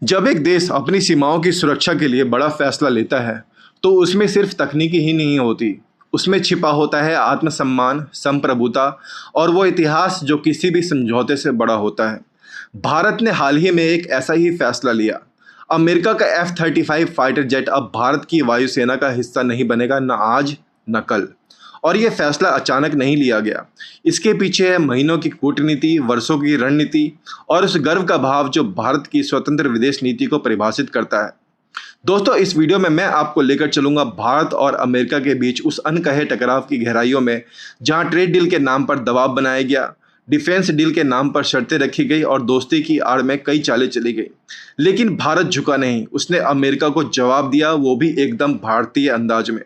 जब एक देश अपनी सीमाओं की सुरक्षा के लिए बड़ा फैसला लेता है, तो उसमें सिर्फ तकनीकी ही नहीं होती, उसमें छिपा होता है आत्मसम्मान, संप्रभुता और वो इतिहास जो किसी भी समझौते से बड़ा होता है। भारत ने हाल ही में एक ऐसा ही फैसला लिया। अमेरिका का F-35 फाइटर जेट अब भारत की वायुसेना का हिस्सा नहीं बनेगा, न आज न कल। और ये फैसला अचानक नहीं लिया गया। इसके पीछे है महीनों की कूटनीति, वर्षों की रणनीति और उस गर्व का भाव जो भारत की स्वतंत्र विदेश नीति को परिभाषित करता है। दोस्तों, इस वीडियो में मैं आपको लेकर चलूंगा भारत और अमेरिका के बीच उस अनकहे टकराव की गहराइयों में, जहां ट्रेड डील के नाम पर दबाव बनाया गया, डिफेंस डील के नाम पर शर्तें रखी गई और दोस्ती की आड़ में कई चालें चली गई। लेकिन भारत झुका नहीं, उसने अमेरिका को जवाब दिया, वो भी एकदम भारतीय अंदाज में।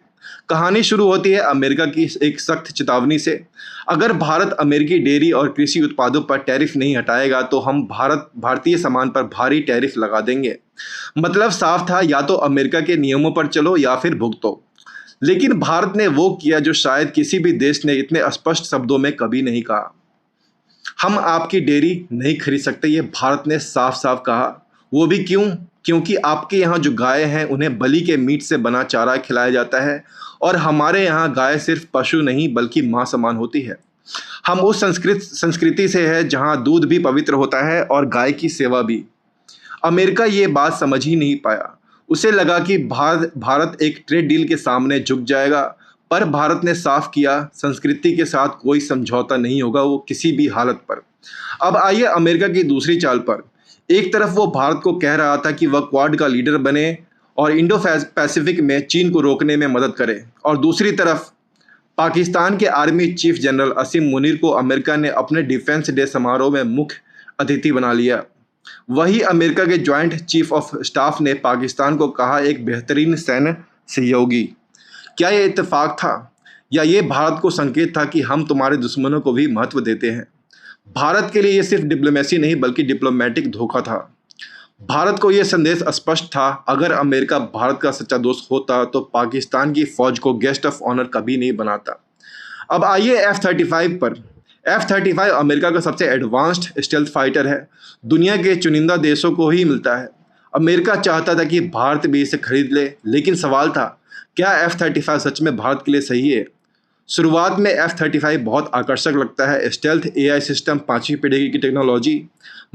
कहानी शुरू होती है अमेरिका की एक सख्त चेतावनी से। अगर भारत अमेरिकी डेयरी और कृषि उत्पादों पर टैरिफ नहीं हटाएगा तो हम भारतीय सामान पर भारी टैरिफ लगा देंगे। मतलब साफ था, या तो अमेरिका के नियमों पर चलो या फिर भुगतो। लेकिन भारत ने वो किया जो शायद किसी भी देश ने इतने स्पष्ट शब्दों में कभी नहीं कहा। हम आपकी डेयरी नहीं खरीद सकते, ये भारत ने साफ साफ कहा। वो भी क्यों? क्योंकि आपके यहाँ जो गाय हैं उन्हें बलि के मीट से बना चारा खिलाया जाता है, और हमारे यहाँ गाय सिर्फ पशु नहीं बल्कि माँ समान होती है। हम उस संस्कृति से है जहाँ दूध भी पवित्र होता है और गाय की सेवा भी। अमेरिका ये बात समझ ही नहीं पाया। उसे लगा कि भारत एक ट्रेड डील के सामने झुक जाएगा, पर भारत ने साफ किया, संस्कृति के साथ कोई समझौता नहीं होगा, वो किसी भी हालत पर। अब आइए अमेरिका की दूसरी चाल पर। एक तरफ वो भारत को कह रहा था कि वह क्वाड का लीडर बने और इंडो पैसिफिक में चीन को रोकने में मदद करे, और दूसरी तरफ पाकिस्तान के आर्मी चीफ जनरल असीम मुनीर को अमेरिका ने अपने डिफेंस डे समारोह में मुख्य अतिथि बना लिया। वही अमेरिका के ज्वाइंट चीफ ऑफ स्टाफ ने पाकिस्तान को कहा एक बेहतरीन सैन्य सहयोगी। क्या ये इत्तेफाक था, या ये भारत को संकेत था कि हम तुम्हारे दुश्मनों को भी महत्व देते हैं? भारत के लिए ये सिर्फ डिप्लोमेसी नहीं बल्कि डिप्लोमेटिक धोखा था। भारत को यह संदेश स्पष्ट था, अगर अमेरिका भारत का सच्चा दोस्त होता तो पाकिस्तान की फौज को गेस्ट ऑफ ऑनर कभी नहीं बनाता। अब आइए F-35 पर। F-35 अमेरिका का सबसे एडवांस्ड स्टेल्थ फाइटर है, दुनिया के चुनिंदा देशों को ही मिलता है। अमेरिका चाहता था कि भारत भी इसे खरीद ले, लेकिन सवाल था, क्या F-35 सच में भारत के लिए सही है? शुरुआत में F-35 बहुत आकर्षक लगता है, स्टेल्थ AI सिस्टम, 5वीं पीढ़ी की टेक्नोलॉजी,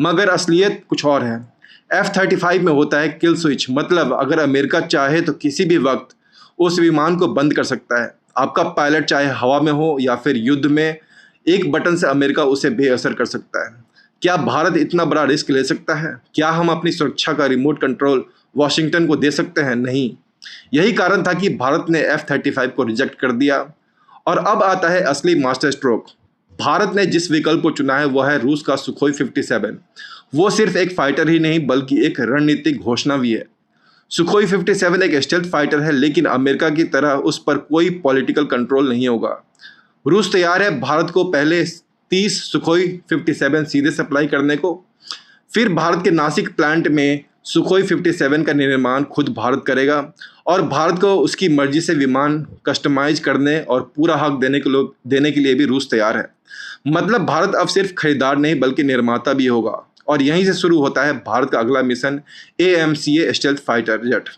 मगर असलियत कुछ और है। F-35 में होता है किल स्विच, मतलब अगर अमेरिका चाहे तो किसी भी वक्त उस विमान को बंद कर सकता है। आपका पायलट चाहे हवा में हो या फिर युद्ध में, एक बटन से अमेरिका उसे बेअसर कर सकता है। क्या भारत इतना बड़ा रिस्क ले सकता है? क्या हम अपनी सुरक्षा का रिमोट कंट्रोल वॉशिंगटन को दे सकते हैं? नहीं। यही कारण था कि भारत ने F-35 को रिजेक्ट कर दिया। और अब आता है असली मास्टर स्ट्रोक। भारत ने जिस विकल्प को चुना है वह है रूस का सुखोई 57। वो सिर्फ एक फाइटर ही नहीं बल्कि एक रणनीतिक घोषणा भी है। सुखोई 57 एक स्टेल्थ फाइटर है, लेकिन अमेरिका की तरह उस पर कोई पॉलिटिकल कंट्रोल नहीं होगा। रूस तैयार है भारत को पहले 30 सुखोई 57 सीधे सप्लाई करने को। फिर भारत के नासिक प्लांट में सुखोई 57 का निर्माण खुद भारत करेगा, और भारत को उसकी मर्जी से विमान कस्टमाइज करने और पूरा हक देने के लिए भी रूस तैयार है। मतलब भारत अब सिर्फ खरीदार नहीं बल्कि निर्माता भी होगा। और यहीं से शुरू होता है भारत का अगला mission, AMCA stealth fighter jet.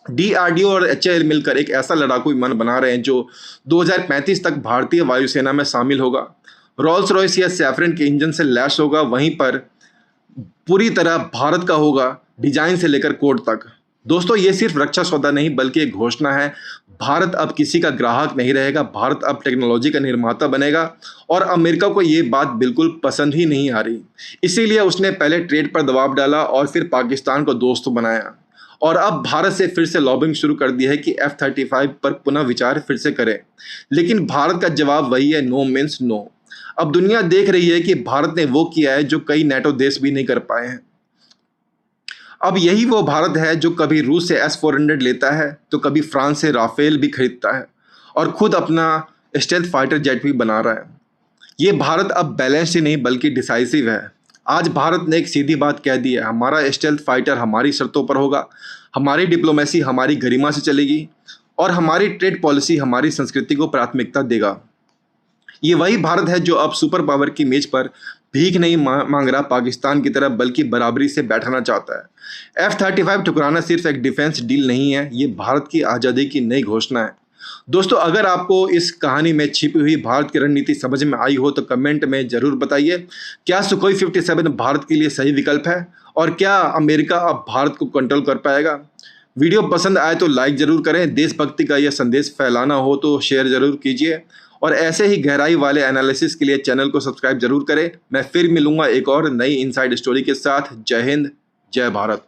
DRDO और HAL मिलकर एक ऐसा लड़ाकू विमान बना रहे हैं जो 2035 तक भारतीय वायुसेना में शामिल होगा। रॉल्स रॉयस या सैफरन के इंजन से लैस होगा, वहीं पर पूरी तरह भारत का होगा, डिजाइन से लेकर कोड तक। दोस्तों, ये सिर्फ रक्षा सौदा नहीं बल्कि एक घोषणा है। भारत अब किसी का ग्राहक नहीं रहेगा, भारत अब टेक्नोलॉजी का निर्माता बनेगा। और अमेरिका को ये बात बिल्कुल पसंद ही नहीं आ रही, इसीलिए उसने पहले ट्रेड पर दबाव डाला और फिर पाकिस्तान को दोस्त बनाया, और अब भारत से फिर से लॉबिंग शुरू कर दी है कि F-35 पर पुनः विचार फिर से करें। लेकिन भारत का जवाब वही है, नो मीन्स नो। अब दुनिया देख रही है कि भारत ने वो किया है जो कई NATO देश भी नहीं कर पाए हैं। अब यही वो भारत है जो कभी रूस से S-400 लेता है तो कभी फ्रांस से राफेल भी खरीदता है, और खुद अपना स्टेल्थ फाइटर जेट भी बना रहा है। ये भारत अब बैलेंस ही नहीं बल्कि डिसाइसिव है। आज भारत ने एक सीधी बात कह दी है, हमारा स्टेल्थ फाइटर हमारी शर्तों पर होगा, हमारी डिप्लोमेसी हमारी गरिमा से चलेगी, और हमारी ट्रेड पॉलिसी हमारी संस्कृति को प्राथमिकता देगा। ये वही भारत है जो अब सुपर पावर की मेज पर भीख नहीं मांग रहा पाकिस्तान की तरह, बल्कि बराबरी से बैठाना चाहता है। F-35 ठुकराना सिर्फ एक डिफेंस डील नहीं है, ये भारत की आज़ादी की नई घोषणा है। दोस्तों, अगर आपको इस कहानी में छिपी हुई भारत की रणनीति समझ में आई हो तो कमेंट में ज़रूर बताइए। क्या सुखोई 57 भारत के लिए सही विकल्प है, और क्या अमेरिका अब भारत को कंट्रोल कर पाएगा? वीडियो पसंद आए तो लाइक ज़रूर करें। देशभक्ति का यह संदेश फैलाना हो तो शेयर ज़रूर कीजिए, और ऐसे ही गहराई वाले एनालिसिस के लिए चैनल को सब्सक्राइब जरूर करें। मैं फिर मिलूंगा एक और नई इनसाइड स्टोरी के साथ। जय हिंद, जय भारत।